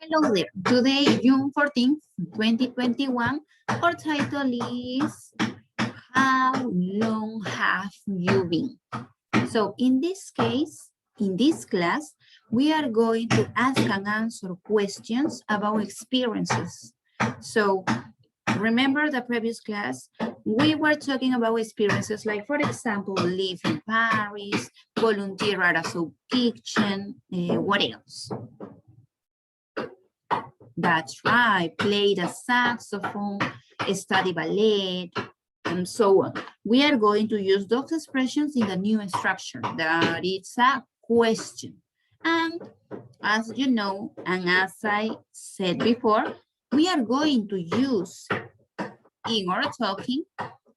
Hello there. Today, June 14th, 2021, our title is How long have you been? So in this case, in this class, we are going to ask and answer questions about experiences. So remember the previous class, we were talking about experiences like, for example, live in Paris, volunteer at a soup kitchen, what else? That's right, play the saxophone, study ballet, and so on. We are going to use those expressions in the new structure, that it's a question. And as you know, and as I said before, we are going to use in our talking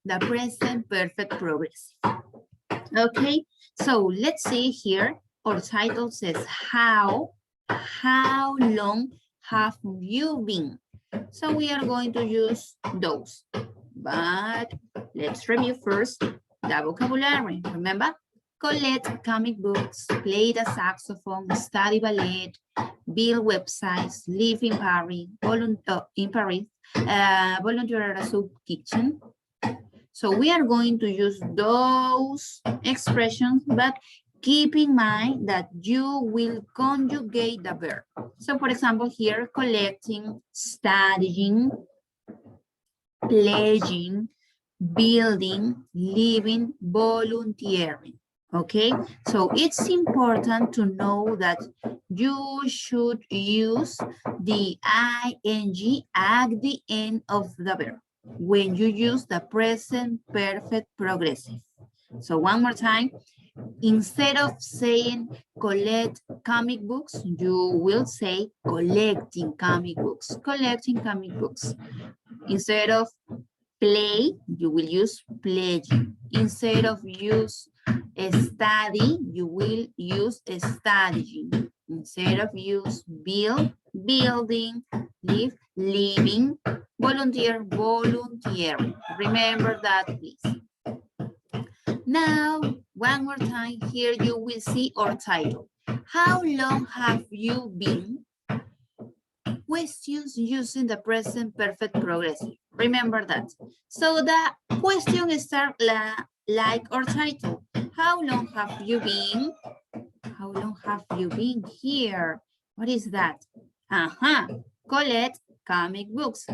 the present perfect progressive. Okay, so let's see here. Our title says how long have you been? So we are going to use those, but let's review first the vocabulary. Remember, collect comic books, play the saxophone, study ballet, build websites, live in Paris, volunteer at a soup kitchen. So we are going to use those expressions, but keep in mind that you will conjugate the verb. So for example, here, collecting, studying, pledging, building, living, volunteering. Okay, so it's important to know that you should use the ing at the end of the verb when you use the present perfect progressive. So one more time, instead of saying collect comic books, you will say collecting comic books, collecting comic books. Instead of play, you will use pledging. Instead of use study, you will use studying. Instead of use build, building, live, living, volunteer, volunteering. Remember that, please. Now, one more time, here you will see our title. How long have you been? Questions using the present perfect progressive. Remember that. So the question starts like our title. How long have you been? How long have you been here? What is that? Collect comic books.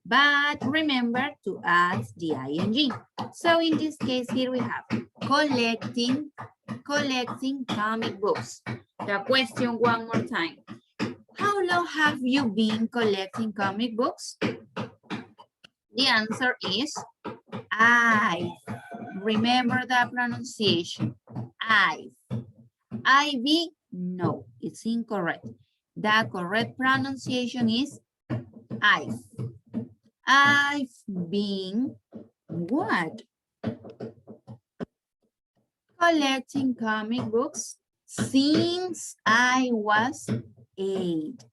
But remember to add the ing. So in this case, here we have collecting comic books. The question one more time. How long have you been collecting comic books? The answer is I. Remember the pronunciation. I. I-V, no, it's incorrect. The correct pronunciation is I've. I've been what? Collecting comic books since I was 8.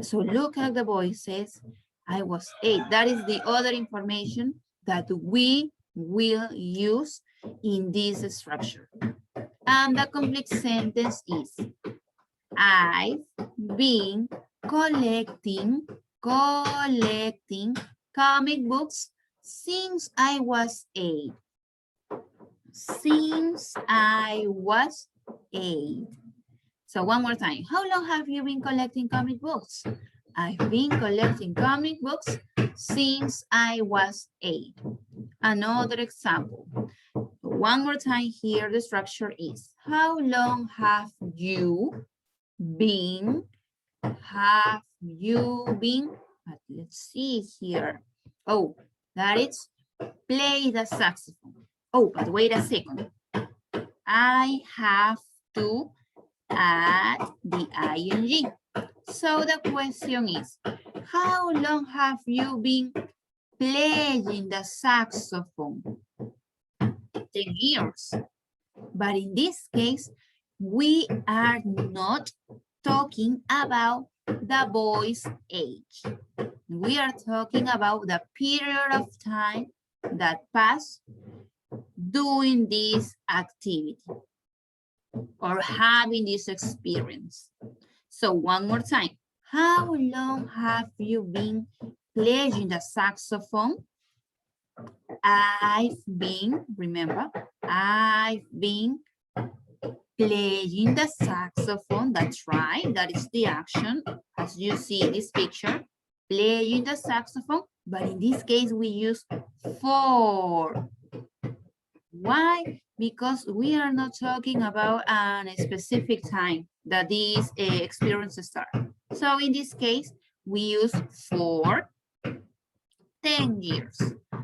So look at the boy says, I was 8. That is the other information that we will use in this structure. And the complete sentence is, I've been collecting comic books since I was 8. Since I was 8. So one more time. How long have you been collecting comic books? I've been collecting comic books since I was 8. Another example. One more time here, the structure is, how long have you been? Have you been? But let's see here. Oh, that is play the saxophone. Oh, but wait a second. I have to add the ing. So the question is, how long have you been playing the saxophone? 10 years. But in this case, we are not talking about the boy's age. We are talking about the period of time that passed doing this activity or having this experience. So one more time, How long have you been playing the saxophone? I've been, remember, I've been playing the saxophone. That's right, that is the action. As you see in this picture, playing the saxophone, but in this case we use for. Why? Because we are not talking about a specific time that these experiences start. So in this case, we use for 10 years.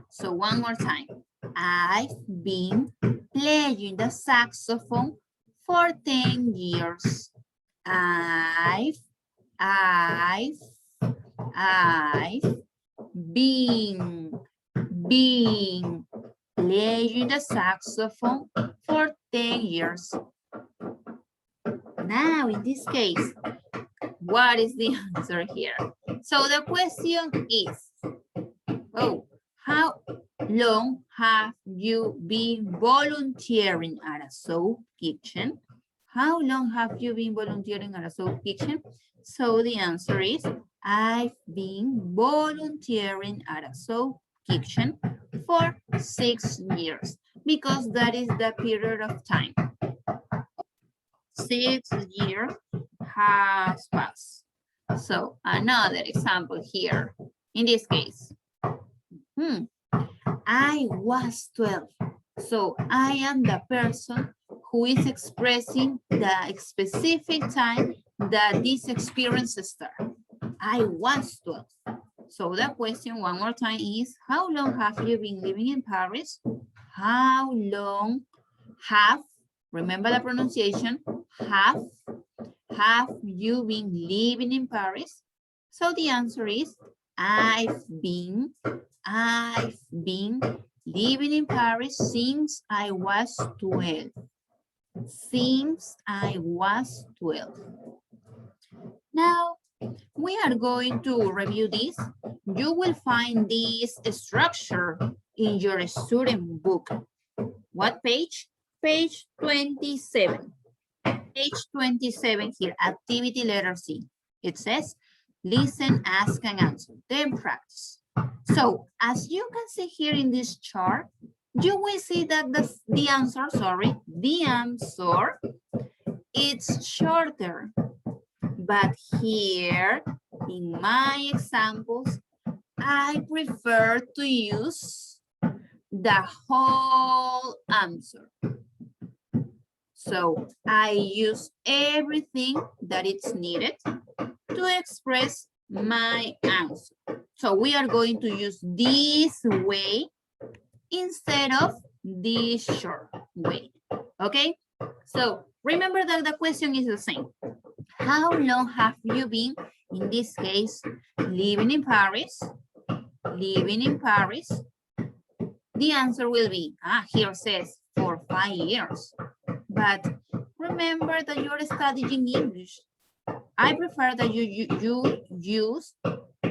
So one more time. I've been playing the saxophone for 10 years. I've been playing the saxophone for 10 years. Now, in this case, what is the answer here? So the question is, oh, how long have you been volunteering at a soup kitchen? How long have you been volunteering at a soup kitchen? So the answer is, I've been volunteering at a soup kitchen for 6 years, because that is the period of time. 6 years has passed. So another example here. In this case, I was 12. So I am the person who is expressing the specific time that this experience started. I was 12. So the question one more time is, how long have you been living in Paris? How long have, remember the pronunciation, have you been living in Paris? So the answer is, I've been living in Paris since I was 12. Since I was 12. Now, we are going to review this. You will find this structure in your student book. What page? Page 27. Page 27 here, activity letter C. It says, listen, ask, and answer, then practice. So, as you can see here in this chart, you will see that the answer it's shorter. But here, in my examples, I prefer to use the whole answer. So I use everything that is needed to express my answer. So we are going to use this way instead of this short way. Okay? So remember that the question is the same. How long have you been, in this case, living in Paris? Living in Paris. The answer will be, here says, for 5 years. But remember that you're studying English. I prefer that you use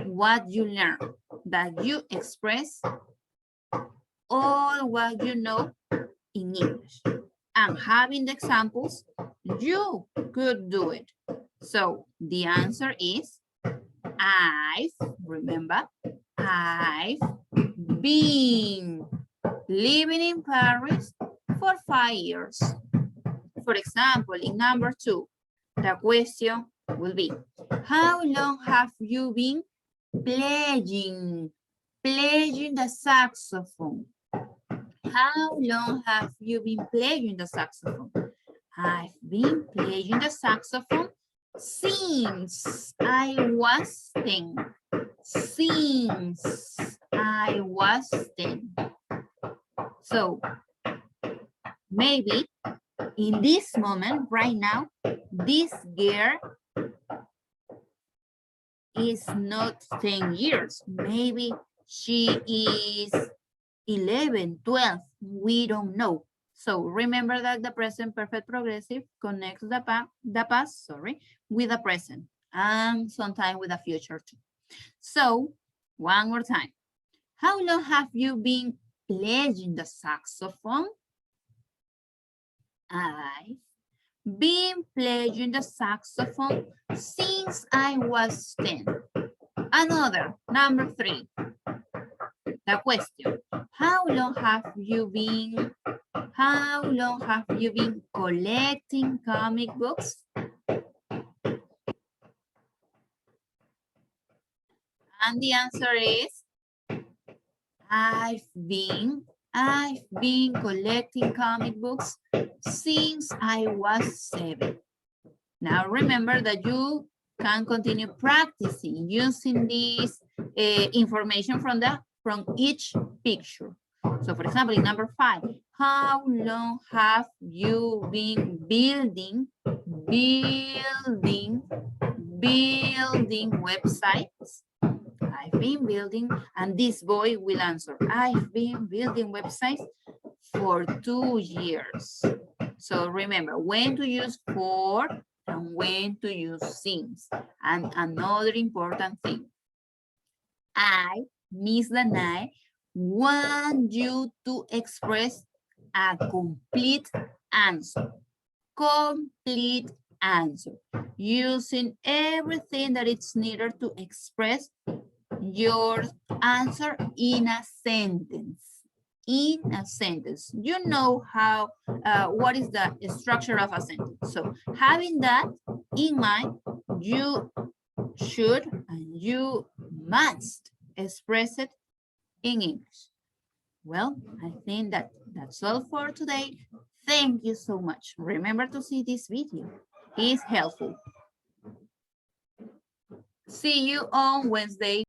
what you learn, that you express all what you know in English. And having the examples, you could do it. So the answer is, remember, I've been living in Paris for 5 years. For example, in number 2, the question will be, how long have you been playing the saxophone? How long have you been playing the saxophone? I've been playing the saxophone since I was 10. Since I was 10. So maybe in this moment, right now, this girl is not 10 years. Maybe she is 11, 12. We don't know. So remember that the present perfect progressive connects the past, with the present and sometimes with the future too. So one more time. How long have you been playing the saxophone? I've Been playing the saxophone since I was 10. Another, number 3. The question, how long have you been collecting comic books? And the answer is, I've been collecting comic books since I was 7. Now remember that you can continue practicing using this information from each picture. So for example, in number 5, how long have you been building websites? I've been building, and this boy will answer, I've been building websites for 2 years. So remember when to use for and when to use since. And another important thing, I, Miss Danai, want you to express a complete answer. Complete answer. Using everything that it's needed to express your answer in a sentence. In a sentence. You know how, what is the structure of a sentence. So having that in mind, you should and you must express it in English. Well, I think that that's all for today. Thank you so much. Remember to see this video. It's helpful. See you on Wednesday.